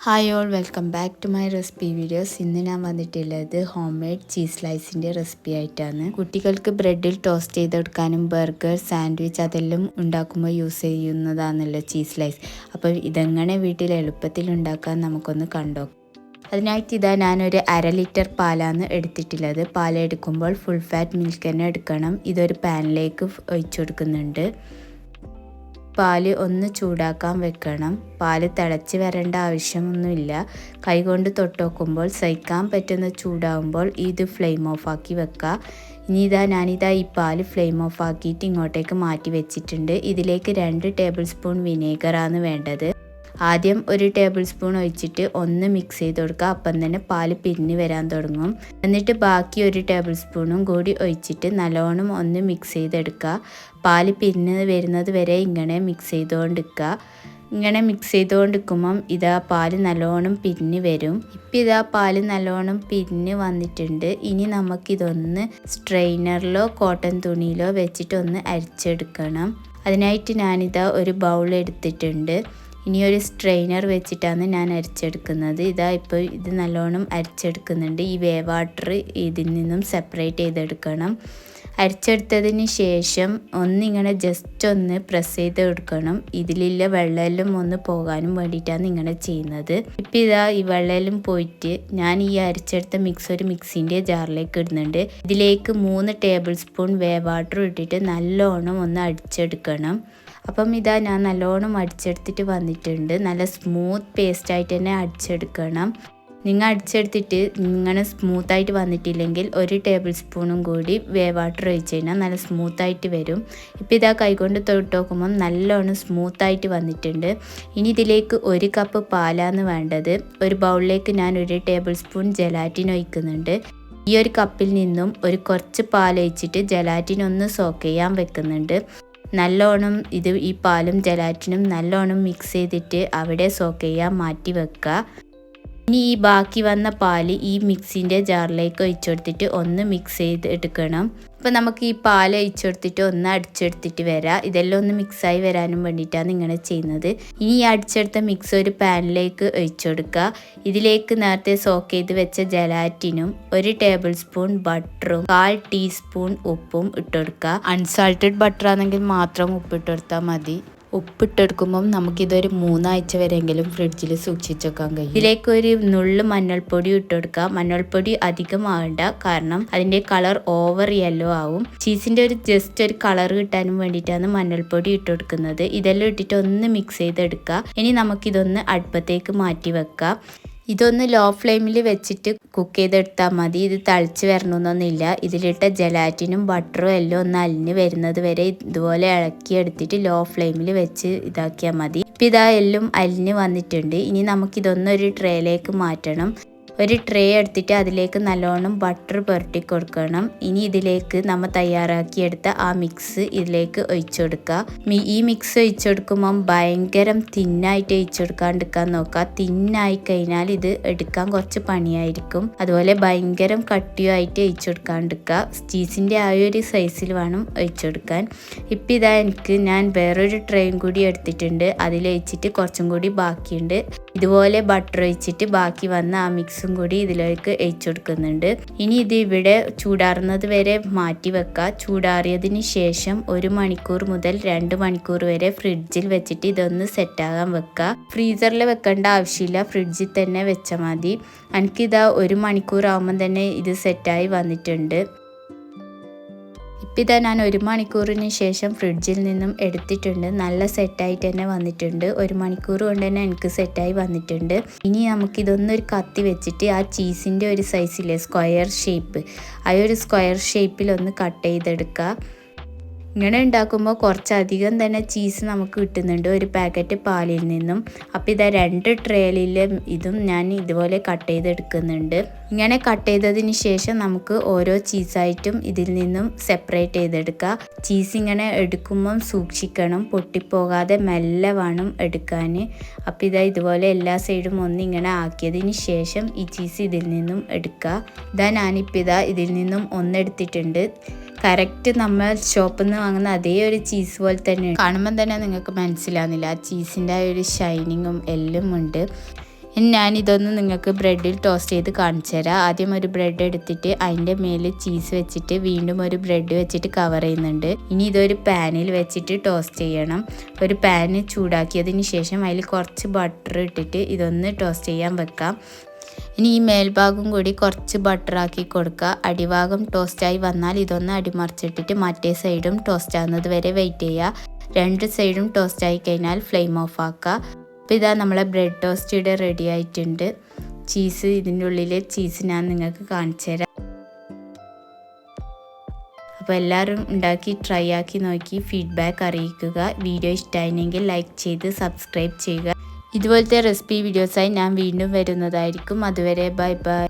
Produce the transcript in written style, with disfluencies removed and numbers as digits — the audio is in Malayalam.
Hi all, welcome back to my recipe videos. ഇന്ന് ഞാൻ വന്നിട്ടുള്ളത് ഹോം മെയ്ഡ് ചീസ് സ്ലൈസിൻ്റെ റെസിപ്പി ആയിട്ടാണ്. കുട്ടികൾക്ക് ബ്രെഡിൽ ടോസ്റ്റ് ചെയ്തെടുക്കാനും ബർഗർ, സാൻഡ്വിച്ച് അതെല്ലാം ഉണ്ടാക്കുമ്പോൾ യൂസ് ചെയ്യുന്നതാണല്ലോ ചീസ് സ്ലൈസ്. അപ്പോൾ ഇതെങ്ങനെ വീട്ടിൽ എളുപ്പത്തിൽ ഉണ്ടാക്കാൻ നമുക്കൊന്ന് കണ്ടോ. അതിനായിട്ട് ഞാനൊരു 1/2 ലിറ്റർ പാലാണ് എടുത്തിട്ടുള്ളത്. പാലെടുക്കുമ്പോൾ ഫുൾ ഫാറ്റ് മിൽക്ക് തന്നെ എടുക്കണം. ഇതൊരു പാനിലേക്ക് ഒഴിച്ചു കൊടുക്കുന്നുണ്ട്. പാല് ഒന്ന് ചൂടാക്കാൻ വെക്കണം. പാല് തിളച്ച് വരേണ്ട ആവശ്യമൊന്നുമില്ല. കൈകൊണ്ട് തൊട്ടുനോക്കുമ്പോൾ സഹിക്കാൻ പറ്റുന്ന ചൂടാകുമ്പോൾ ഇത് ഫ്ലെയിം ഓഫ് ആക്കി വെക്കുക. ഇനി ഞാനിതാ ഈ പാല് ഫ്ലെയിം ഓഫ് ആക്കിയിട്ട് ഇങ്ങോട്ടേക്ക് മാറ്റി വെച്ചിട്ടുണ്ട്. ഇതിലേക്ക് 2 ടേബിൾ സ്പൂൺ വിനേഗറാണ് വേണ്ടത്. ആദ്യം 1 ടേബിൾ സ്പൂൺ ഒഴിച്ചിട്ട് ഒന്ന് മിക്സ് ചെയ്ത് കൊടുക്കുക. അപ്പം തന്നെ പാല് പിരിഞ്ഞ് വരാൻ തുടങ്ങും. എന്നിട്ട് ബാക്കി 1 ടേബിൾ സ്പൂണും കൂടി ഒഴിച്ചിട്ട് നല്ലോണം ഒന്ന് മിക്സ് ചെയ്തെടുക്കുക. പാല് പിരിഞ്ഞ് വരുന്നത് വരെ ഇങ്ങനെ മിക്സ് ചെയ്തുകൊണ്ടിരിക്കുക. ഇങ്ങനെ മിക്സ് ചെയ്തുകൊണ്ടിരിക്കുമ്പം പാല് നല്ലോണം പിരിഞ്ഞ് വരും. ഇപ്പം പാല് നല്ലോണം പിരിഞ്ഞ് വന്നിട്ടുണ്ട്. ഇനി നമുക്കിതൊന്ന് സ്ട്രെയിനറിലോ കോട്ടൺ തുണിയിലോ വെച്ചിട്ട് ഒന്ന് അരിച്ചെടുക്കണം. അതിനായിട്ട് ഒരു ബൗൾ എടുത്തിട്ടുണ്ട്. ഇനി ഒരു സ്ട്രെയിനർ വെച്ചിട്ടാണ് ഞാൻ അരിച്ചെടുക്കുന്നത്. ഇപ്പോൾ ഇത് നല്ലോണം അരിച്ചെടുക്കുന്നുണ്ട്. ഈ വാട്ടർ ഇതിൽ നിന്നും സെപ്പറേറ്റ് ചെയ്തെടുക്കണം. അരിച്ചെടുത്തതിന് ശേഷം ഒന്നിങ്ങനെ ജസ്റ്റ് ഒന്ന് പ്രസ് ചെയ്ത് എടുക്കണം. ഇതിലുള്ള വെള്ളമെല്ലാം ഒന്ന് പോകാനും വേണ്ടിയിട്ടാണ് ഇങ്ങനെ ചെയ്യുന്നത്. ഇപ്പം ഈ വെള്ളമെല്ലാം പോയിട്ട് ഞാൻ ഈ അരിച്ചെടുത്ത മിക്സ് ഒരു മിക്സിൻ്റെ ജാറിലേക്ക് ഇടുന്നുണ്ട്. ഇതിലേക്ക് 3 ടേബിൾ സ്പൂൺ വാട്ടർ ഇട്ടിട്ട് നല്ലോണം ഒന്ന് അടിച്ചെടുക്കണം. അപ്പം ഞാൻ നല്ലോണം അടിച്ചെടുത്തിട്ട് വന്നിട്ടുണ്ട്. നല്ല സ്മൂത്ത് പേസ്റ്റായിട്ട് തന്നെ അടിച്ചെടുക്കണം. നിങ്ങൾ അടിച്ചെടുത്തിട്ട് ഇങ്ങനെ സ്മൂത്തായിട്ട് വന്നിട്ടില്ലെങ്കിൽ 1 ടേബിൾ സ്പൂണും കൂടി വാട്ടർ ഒഴിച്ച് കഴിഞ്ഞാൽ നല്ല സ്മൂത്തായിട്ട് വരും. ഇപ്പം കൈകൊണ്ട് തൊട്ട് നോക്കുമ്പം നല്ലോണം സ്മൂത്തായിട്ട് വന്നിട്ടുണ്ട്. ഇനി ഇതിലേക്ക് 1 കപ്പ് പാലാണ് വേണ്ടത്. ഒരു ബൗളിലേക്ക് ഞാൻ 1 ടേബിൾ സ്പൂൺ ജെലാറ്റിൻ ഒഴിക്കുന്നുണ്ട്. ഈ ഒരു കപ്പിൽ നിന്നും കുറച്ച് പാലൊഴിച്ചിട്ട് ജെലാറ്റിൻ ഒന്ന് സോക്ക് ചെയ്യാൻ വെക്കുന്നുണ്ട്. നല്ലോണം ഈ പാലും ജെലാറ്റിനും നല്ലോണം മിക്സ് ചെയ്തിട്ട് അവിടെ സോക്ക് ചെയ്യാൻ മാറ്റി വെക്കുക. ഇനി ഈ ബാക്കി വന്ന പാല് ഈ മിക്സിൻ്റെ ജാറിലേക്ക് ഒഴിച്ചെടുത്തിട്ട് ഒന്ന് മിക്സ് ചെയ്ത് എടുക്കണം. അപ്പോൾ നമുക്ക് ഈ പാൽ ഒഴിച്ചെടുത്തിട്ട് ഒന്ന് അടിച്ചെടുത്തിട്ട് വരാം. ഇതെല്ലാം ഒന്ന് മിക്സായി വരാനും വേണ്ടിയിട്ടാണ് ഇങ്ങനെ ചെയ്യുന്നത്. ഇനി ഈ അടിച്ചെടുത്ത മിക്സ് ഒരു പാനിലേക്ക് ഒഴിച്ചെടുക്കുക. ഇതിലേക്ക് നേരത്തെ സോക്ക് ചെയ്ത് വെച്ച ജെലാറ്റിനും 1 ടേബിൾ സ്പൂൺ ബട്ടറും 1/4 ടീസ്പൂൺ ഉപ്പും ഇട്ടെടുക്കുക. അൺസാൾട്ടഡ് ബട്ടർ ആണെങ്കിൽ മാത്രം ഉപ്പിട്ടെടുത്താൽ മതി. ഉപ്പിട്ടെടുക്കുമ്പം നമുക്കിതൊരു 3 ആഴ്ച വരെയെങ്കിലും ഫ്രിഡ്ജിൽ സൂക്ഷിച്ച് വെക്കാൻ കഴിയും. ഇതിലേക്ക് ഒരു നുള്ളു മഞ്ഞൾപ്പൊടി ഇട്ടെടുക്കുക. മഞ്ഞൾപ്പൊടി അധികം ആവേണ്ട, കാരണം അതിൻ്റെ കളർ ഓവർ യെല്ലോ ആവും. ചീസിൻ്റെ ജസ്റ്റ് ഒരു കളർ കിട്ടാനും വേണ്ടിയിട്ടാണ് മഞ്ഞൾപ്പൊടി ഇട്ടെടുക്കുന്നത്. ഇതെല്ലാം ഇട്ടിട്ട് ഒന്ന് മിക്സ് ചെയ്തെടുക്കുക. ഇനി നമുക്കിതൊന്ന് അടുപ്പത്തേക്ക് മാറ്റി വെക്കാം. ഇതൊന്ന് ലോ ഫ്ലെയിമിൽ വെച്ചിട്ട് കുക്ക് ചെയ്തെടുത്താൽ മതി. ഇത് തിളച്ച് വരണമെന്നൊന്നുമില്ല. ഇതിലിട്ട ജെലാറ്റിനും ബട്ടറും എല്ലാം ഒന്ന് അലിഞ്ഞ് വരുന്നത് വരെ ഇതുപോലെ ഇളക്കിയെടുത്തിട്ട് ലോ ഫ്ലെയിമിൽ വെച്ച് ഇതാക്കിയാൽ മതി. ഇപ്പം എല്ലാം അലിഞ്ഞ് വന്നിട്ടുണ്ട്. ഇനി നമുക്കിതൊന്നൊരു ട്രേയിലേക്ക് മാറ്റണം. ഒരു ട്രേ എടുത്തിട്ട് അതിലേക്ക് നല്ലോണം ബട്ടർ പുരട്ടി കൊടുക്കണം. ഇനി ഇതിലേക്ക് നമ്മൾ തയ്യാറാക്കിയെടുത്ത ആ മിക്സ് ഇതിലേക്ക് ഒഴിച്ചെടുക്കുക. ഈ മിക്സ് ഒഴിച്ചെടുക്കുമ്പം ഭയങ്കരം തിന്നായിട്ട് ഒഴിച്ചെടുക്കാണ്ടിരിക്കാൻ നോക്കുക. തിന്നായി കഴിഞ്ഞാൽ ഇത് എടുക്കാൻ കുറച്ച് പണിയായിരിക്കും. അതുപോലെ ഭയങ്കരം കട്ടിയുമായിട്ട് ഒഴിച്ചെടുക്കാണ്ടിരിക്കുക. ചീസിൻ്റെ ആ ഒരു സൈസിൽ വേണം ഒഴിച്ചെടുക്കാൻ. ഇപ്പം ഞാൻ വേറൊരു ട്രേയും കൂടി എടുത്തിട്ടുണ്ട്. അതിലൊഴിച്ചിട്ട് കുറച്ചും കൂടി ബാക്കിയുണ്ട്. ഇതുപോലെ ബട്ടർ ഒഴിച്ചിട്ട് ബാക്കി വന്ന ആ മിക്സും കൂടി ഇതിലേക്ക് ഒഴിച്ചെടുക്കുന്നുണ്ട്. ഇനി ഇത് ഇവിടെ ചൂടാറുന്നത് വരെ മാറ്റി വെക്കുക. ചൂടാറിയതിന് ശേഷം 1 മണിക്കൂർ മുതൽ 2 മണിക്കൂർ വരെ ഫ്രിഡ്ജിൽ വെച്ചിട്ട് ഇതൊന്ന് സെറ്റാകാൻ വെക്കുക. ഫ്രീസറിൽ വെക്കേണ്ട ആവശ്യമില്ല, ഫ്രിഡ്ജിൽ തന്നെ വെച്ചാൽ മതി. എനിക്കിത് 1 മണിക്കൂർ ആകുമ്പം തന്നെ ഇത് സെറ്റായി വന്നിട്ടുണ്ട്. ഇപ്പം ഞാൻ 1 മണിക്കൂറിന് ശേഷം ഫ്രിഡ്ജിൽ നിന്നും എടുത്തിട്ടുണ്ട്. നല്ല സെറ്റായിട്ട് തന്നെ വന്നിട്ടുണ്ട്. 1 മണിക്കൂർ കൊണ്ട് തന്നെ എനിക്ക് സെറ്റായി വന്നിട്ടുണ്ട്. ഇനി നമുക്കിതൊന്നൊരു കത്തി വെച്ചിട്ട് ആ ചീസിൻ്റെ ഒരു സൈസിലെ സ്ക്വയർ ഷേപ്പ്, ആ ഒരു സ്ക്വയർ ഷേപ്പിലൊന്ന് കട്ട് ചെയ്തെടുക്കുക. ഇങ്ങനെ ഉണ്ടാക്കുമ്പോൾ കുറച്ചധികം തന്നെ ചീസ് നമുക്ക് കിട്ടുന്നുണ്ട് ഒരു പാക്കറ്റ് പാലിൽ നിന്നും. അപ്പോൾ 2 ട്രേയിലും ഇതും ഞാൻ ഇതുപോലെ കട്ട് ചെയ്തെടുക്കുന്നുണ്ട്. ഇങ്ങനെ കട്ട് ചെയ്തതിന് ശേഷം നമുക്ക് ഓരോ ചീസായിട്ടും ഇതിൽ നിന്നും സെപ്പറേറ്റ് ചെയ്തെടുക്കുക. ചീസ് ഇങ്ങനെ എടുക്കുമ്പം സൂക്ഷിക്കണം, പൊട്ടിപ്പോകാതെ മെല്ലെ വേണം എടുക്കാൻ. അപ്പോൾ ഇതുപോലെ എല്ലാ സൈഡും ഒന്നിങ്ങനെ ആക്കിയതിന് ശേഷം ഈ ചീസ് ഇതിൽ നിന്നും എടുക്കുക. ഞാനിപ്പോൾ ഇതിൽ നിന്നും ഒന്നെടുത്തിട്ടുണ്ട്. കറക്റ്റ് നമ്മൾ ഷോപ്പിൽ നിന്ന് വാങ്ങുന്ന അതേ ഒരു ചീസ് പോലെ തന്നെ കാണുമ്പോൾ തന്നെ നിങ്ങൾക്ക് മനസ്സിലാവുന്നില്ല. ആ ചീസിൻ്റെ ആ ഒരു ഷൈനിങ്ങും എല്ലാം ഉണ്ട്. ഇനി ഞാനിതൊന്ന് നിങ്ങൾക്ക് ബ്രെഡിൽ ടോസ്റ്റ് ചെയ്ത് കാണിച്ചു തരാം. ആദ്യം ഒരു ബ്രെഡ് എടുത്തിട്ട് അതിൻ്റെ മേലിൽ ചീസ് വെച്ചിട്ട് വീണ്ടും ഒരു ബ്രെഡ് വെച്ചിട്ട് കവർ ചെയ്യുന്നുണ്ട്. ഇനി ഇതൊരു പാനിൽ വെച്ചിട്ട് ടോസ്റ്റ് ചെയ്യണം. ഒരു പാന് ചൂടാക്കിയതിന് ശേഷം അതിൽ കുറച്ച് ബട്ടർ ഇട്ടിട്ട് ഇതൊന്ന് ടോസ്റ്റ് ചെയ്യാൻ വെക്കാം. ഇനി ഈ മേൽഭാഗം കൂടി കുറച്ച് ബട്ടറാക്കി കൊടുക്കുക. അടിഭാഗം ടോസ്റ്റായി വന്നാൽ ഇതൊന്ന് അടിമറിച്ചിട്ടിട്ട് മറ്റേ സൈഡും ടോസ്റ്റ് ആകുന്നത് വരെ വെയിറ്റ് ചെയ്യുക. രണ്ട് സൈഡും ടോസ്റ്റ് ആയി കഴിഞ്ഞാൽ ഫ്ലെയിം ഓഫ് ആക്കുക. അപ്പോൾ ഇതാ നമ്മളെ ബ്രെഡ് ടോസ്റ്റ് ഇവിടെ റെഡി ആയിട്ടുണ്ട്. ചീസ് ഇതിൻ്റെ ഉള്ളിൽ ചീസ് ഞാൻ നിങ്ങൾക്ക് കാണിച്ചു തരാം. അപ്പോൾ എല്ലാവരും ഉണ്ടാക്കി ട്രൈ ആക്കി നോക്കി ഫീഡ്ബാക്ക് അറിയിക്കുക. വീഡിയോ ഇഷ്ടമായിരുന്നെങ്കിൽ ലൈക്ക് ചെയ്ത് സബ്സ്ക്രൈബ് ചെയ്യുക. ഇതുപോലത്തെ റെസിപ്പി വീഡിയോസായി ഞാൻ വീണ്ടും വരുന്നതായിരിക്കും. അതുവരെ ബൈ ബൈ.